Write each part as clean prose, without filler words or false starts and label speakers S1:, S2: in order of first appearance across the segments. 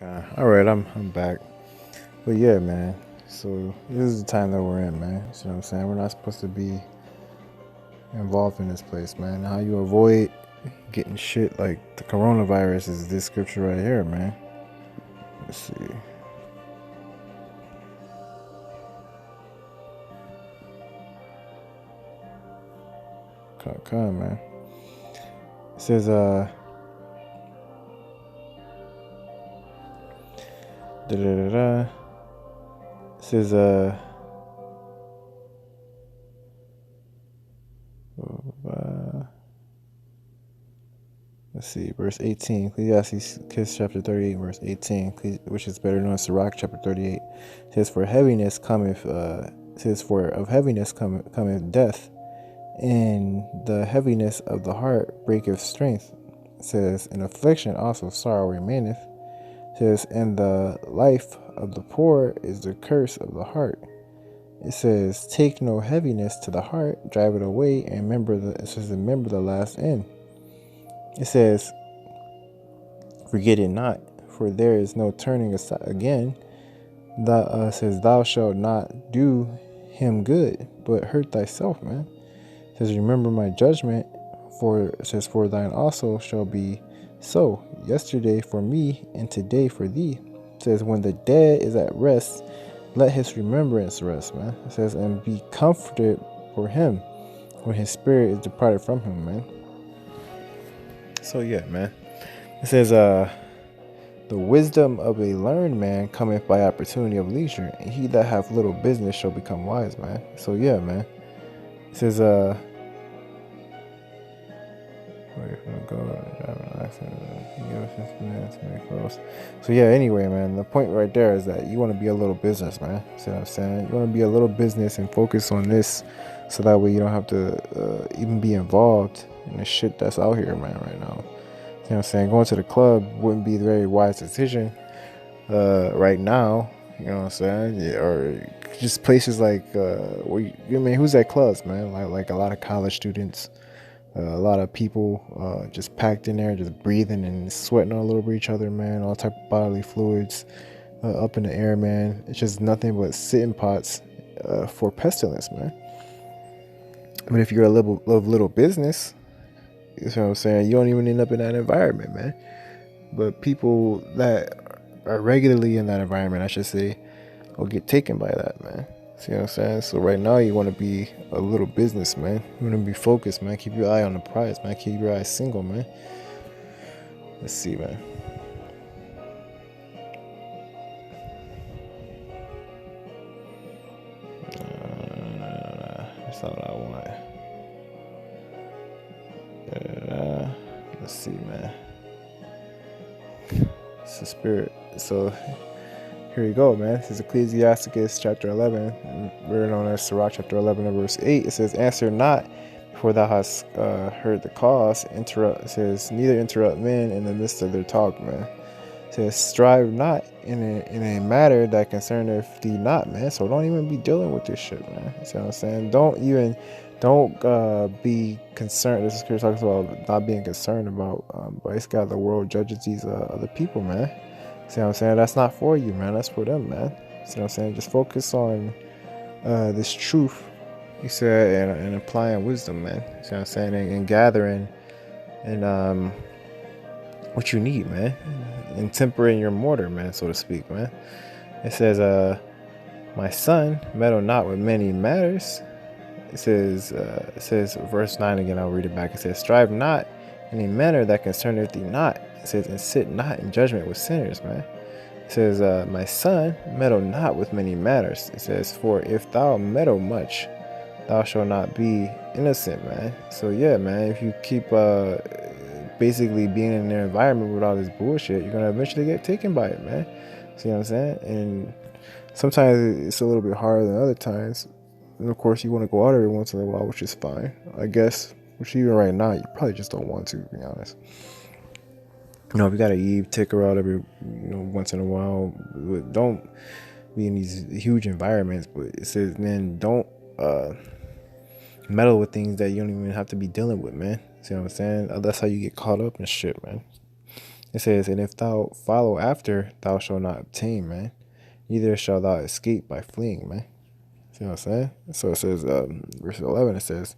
S1: All right, I'm back. But yeah, man. So this is the time that we're in, man. You know what I'm saying? We're not supposed to be involved in this place, man. How you avoid getting shit like the coronavirus is this scripture right here, man. Let's see. Come, man. It says, da da da da. It says, let's see, verse 18, Ecclesiastes chapter 38, verse 18, which is better known as Sirach chapter 38. It says, for heaviness cometh, for of heaviness cometh death, and the heaviness of the heart breaketh strength. It says, in affliction also sorrow remaineth. It says, and the life of the poor is the curse of the heart. It says, take no heaviness to the heart, drive it away, and remember the last end. It says, forget it not, for there is no turning aside again. Says, thou shalt not do him good, but hurt thyself, man. It says, remember my judgment, for thine also shall be so. Yesterday for me, and today for thee. It says, when the dead is at rest, let his remembrance rest, man. It says, and be comforted for him when his spirit is departed from him, man. So yeah, man. It says, the wisdom of a learned man cometh by opportunity of leisure, and he that hath little business shall become wise, man. So yeah, man. It says, so yeah, anyway, man, the point right there is that you want to be a little business, man. See what I'm saying? You want to be a little business and focus on this, so that way you don't have to even be involved in the shit that's out here, man, right now. You know what I'm saying? Going to the club wouldn't be a very wise decision right now. You know what I'm saying? Yeah, or just places like who's at clubs, man? Like a lot of college students, a lot of people just packed in there, just breathing and sweating all over each other, man. All type of bodily fluids up in the air, man. It's just nothing but sitting pots for pestilence, man. But if you're a little business, you know what I'm saying, you don't even end up in that environment, man. But people that are regularly in that environment, I should say, will get taken by that, man. See what I'm saying? So right now you want to be a little business, man. You want to be focused, man. Keep your eye on the prize, man. Keep your eyes single, man. Let's see, man. That's not what I want. Let's see, man. It's the spirit. So here you go, man. This is Ecclesiastes chapter 11, we're known as Sirach chapter 11 and verse 8. It says, answer not before thou hast heard the cause. It says, neither interrupt men in the midst of their talk, man. It says, strive not in a matter that concerneth thee not, man. So don't even be dealing with this shit, man. You see what I'm saying? Don't be concerned. This scripture talks about not being concerned about, but it's got the world judges these other people, man. See what I'm saying? That's not for you, man. That's for them, man. See what I'm saying? Just focus on this truth, you said, and applying wisdom, man. See what I'm saying? And gathering and what you need, man. And tempering your mortar, man, so to speak, man. It says, my son, meddle not with many matters. It says verse 9 again, I'll read it back. It says, strive not in a manner that concerneth thee not. It says, and sit not in judgment with sinners, man. It says, my son, meddle not with many matters. It says, for if thou meddle much, thou shalt not be innocent, man. So yeah, man, if you keep basically being in their environment with all this bullshit, you're gonna eventually get taken by it, man. See what I'm saying? And sometimes it's a little bit harder than other times. And of course, you want to go out every once in a while, which is fine, I guess. Which even right now, you probably just don't want to be honest. You know, if you gotta Eve, take her out every, once in a while. Don't be in these huge environments. But it says, man, don't meddle with things that you don't even have to be dealing with, man. See what I'm saying? That's how you get caught up in shit, man. It says, and if thou follow after, thou shalt not obtain, man. Neither shalt thou escape by fleeing, man. See what I'm saying? So it says, verse 11, it says,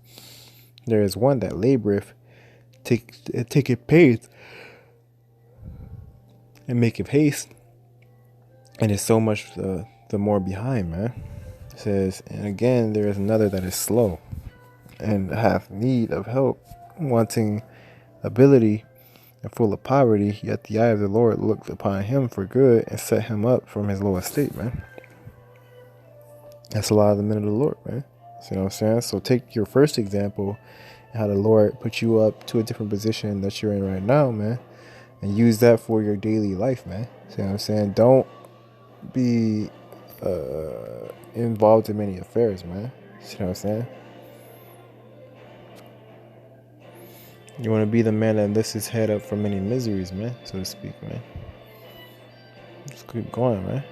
S1: there is one that laboreth, taketh pains, and maketh haste, and is so much the more behind, man. It says, and again, there is another that is slow, and hath need of help, wanting ability, and full of poverty, yet the eye of the Lord looked upon him for good, and set him up from his low estate, man. That's a lot of the men of the Lord, man. See what I'm saying? So take your first example, how the Lord put you up to a different position that you're in right now, man, and use that for your daily life, man. See what I'm saying? Don't be involved in many affairs, man. See what I'm saying? You want to be the man that lifts his head up from many miseries, man, so to speak, man. Just keep going, man.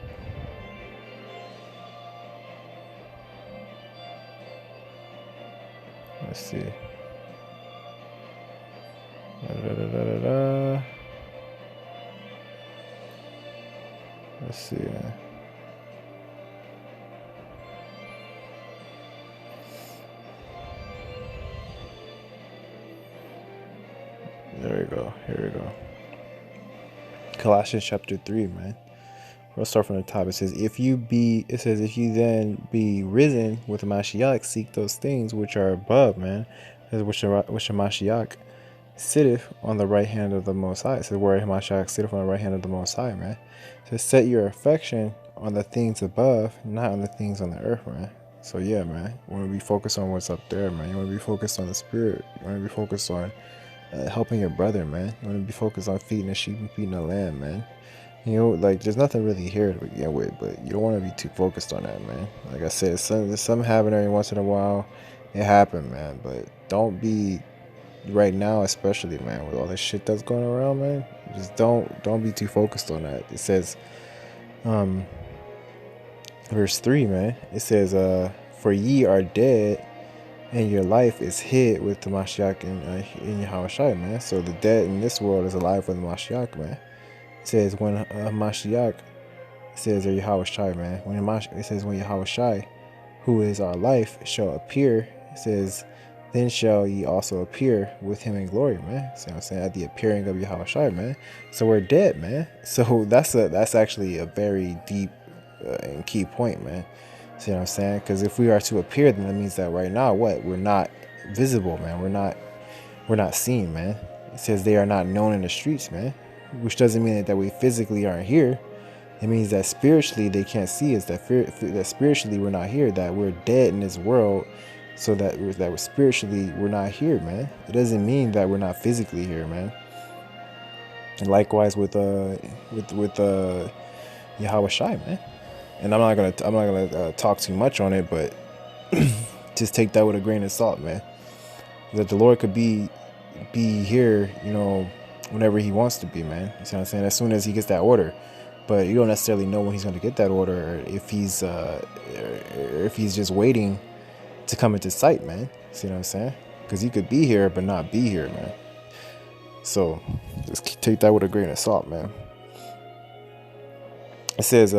S1: Let's see. Let's see, man. There we go. Here we go. Colossians chapter 3, man. We'll start from the top. It says, if you then be risen with the Mashiach, seek those things which are above, man. Which the Mashiach sitteth on the right hand of the Most High. It says, where Mashiach sitteth on the right hand of the Most High, man. It says, set your affection on the things above, not on the things on the earth, man. So yeah, man. You want to be focused on what's up there, man. You want to be focused on the spirit. You want to be focused on helping your brother, man. You want to be focused on feeding the sheep and feeding the lamb, man. You know, like, there's nothing really here to begin with, but you don't want to be too focused on that, man. Like I said, some happen every once in a while. It happened, man, but don't be, right now especially, man, with all this shit that's going around, man, just don't be too focused on that. It says, verse 3, man, it says, for ye are dead, and your life is hid with the Mashiach in YAHAWASHI, man. So the dead in this world is alive with the Mashiach, man. It says when Mashiach, it says, or YAHAWASHI, man. It says when YAHAWASHI, who is our life, shall appear, it says, then shall ye also appear with him in glory, man. See what I'm saying? At the appearing of YAHAWASHI, man. So we're dead, man. So that's actually a very deep and key point, man. See what I'm saying? Because if we are to appear, then that means that right now, what? We're not visible, man. We're not seen, man. It says they are not known in the streets, man. Which doesn't mean that we physically aren't here. It means that spiritually they can't see us. That spiritually we're not here. That we're dead in this world. So that we're spiritually we're not here, man. It doesn't mean that we're not physically here, man. And likewise with YAHAWASHI, man. And I'm not gonna talk too much on it, but just take that with a grain of salt, man. That the Lord could be here, you know, whenever he wants to be, man. You see what I'm saying? As soon as he gets that order. But you don't necessarily know when he's going to get that order, or if he's just waiting to come into sight, man. See what I'm saying? Because he could be here but not be here, man. So just take that with a grain of salt, man. It says,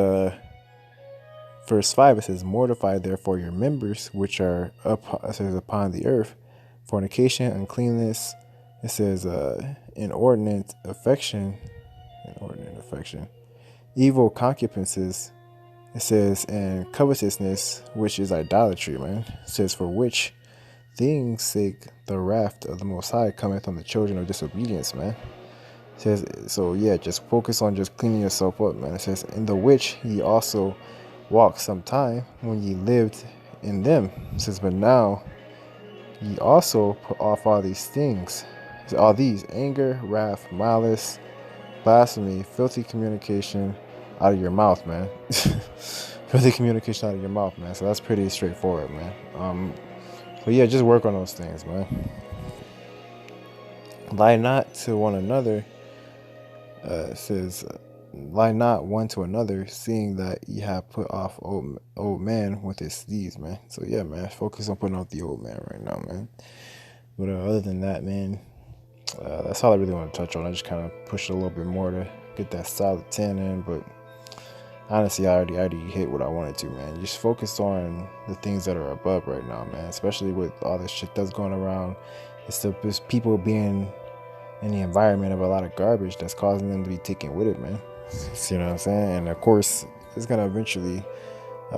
S1: verse 5, it says, mortify therefore your members which are upon the earth, fornication, uncleanness. It says, inordinate affection, evil concupiscences. It says, and covetousness, which is idolatry, man. It says, for which things sake the wrath of the Most High cometh on the children of disobedience, man. It says, so yeah, just focus on just cleaning yourself up, man. It says, in the which ye also walked sometime when ye lived in them. It says, but now ye also put off all these things. All these: anger, wrath, malice, blasphemy, filthy communication out of your mouth, man. Filthy communication out of your mouth, man. So that's pretty straightforward, man. But yeah, just work on those things, man. Lie not to one another. It says, lie not one to another, seeing that ye have put off old man with his deeds, man. So yeah, man, focus on putting off the old man right now, man. But other than that, man, That's all I really want to touch on. I just kind of pushed a little bit more to get that solid 10 in, but honestly, I already hit what I wanted to, man. Just focus on the things that are above right now, man. Especially with all this shit that's going around. It's just people being in the environment of a lot of garbage that's causing them to be taken with it, man. You know what I'm saying? And of course, it's gonna eventually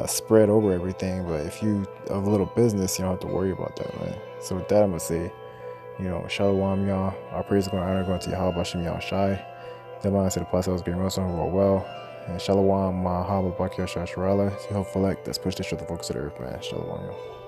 S1: spread over everything. But if you have a little business, you don't have to worry about that, man. So with that, I'm gonna say, Shalom, y'all. Our praise is going to honor going to YAHAWASHI, YAHAWASHI. The man said the process GreatMillstone who roll well. And Shalom, Mahaba, Bakya, Shasharala. Hope for like, let's push this shit the focus of the earth, man. Shalom, y'all.